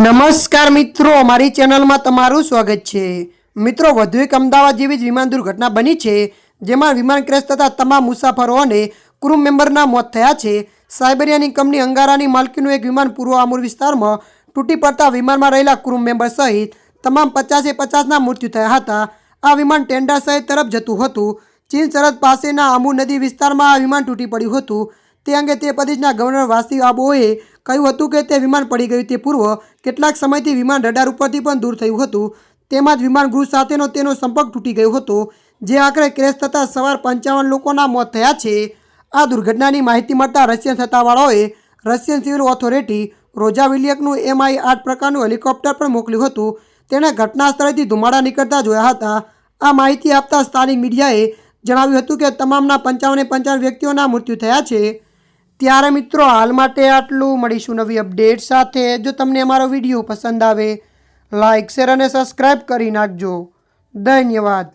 નમસ્કાર મિત્રો, મારી ચેનલમાં તમારું સ્વાગત છે। મિત્રો, વધુ એક અમદાવાદ જેવી જ વિમાન દુર્ઘટના બની છે, જેમાં વિમાન ક્રેશ થતાં તમામ મુસાફરો અને ક્રૂ મેમ્બરના મોત થયા છે। સાયબરિયાની કંપની અંગારાની માલકીનું એક વિમાન પૂર્વ આમુર વિસ્તારમાં તૂટી પડતા વિમાનમાં રહેલા ક્રૂ મેમ્બર સહિત તમામ 50-50ના મૃત્યુ થયા હતા। આ વિમાન ટેન્ડા શહેર તરફ જતું હતું। ચીન સરહદ પાસેના આમુર નદી વિસ્તારમાં આ વિમાન તૂટી પડ્યું હતું। તે અંગે તે પ્રદેશના ગવર્નર વાસી આબોએ કહ્યું હતું કે તે વિમાન પડી ગયું તે પૂર્વ કેટલાક સમયથી વિમાન રડાર ઉપરથી પણ દૂર થયું હતું। તેમજ વિમાન ગૃહ સાથેનો તેનો સંપર્ક તૂટી ગયો હતો, જે આખરે ક્રેશ થતાં સવાર 55 લોકોના મોત થયા છે। આ દુર્ઘટનાની માહિતી મળતા રશિયન સત્તાવાળાઓએ રશિયન સિવિલ ઓથોરિટી રોજાવિલિયકનું Mi-8 પ્રકારનું હેલિકોપ્ટર પણ મોકલ્યું હતું। તેણે ઘટના સ્થળેથી ધુમાડા નીકળતા જોયા હતા। આ માહિતી આપતા સ્થાનિક મીડિયાએ જણાવ્યું હતું કે તમામના 55 વ્યક્તિઓના મૃત્યુ થયા છે। ત્યારે મિત્રો, હાલ માટે આટલું। મળીશું નવી અપડેટ સાથે। જો તમને અમારો વિડીયો પસંદ આવે, લાઇક, શેર અને સબસ્ક્રાઈબ કરી નાખજો। ધન્યવાદ।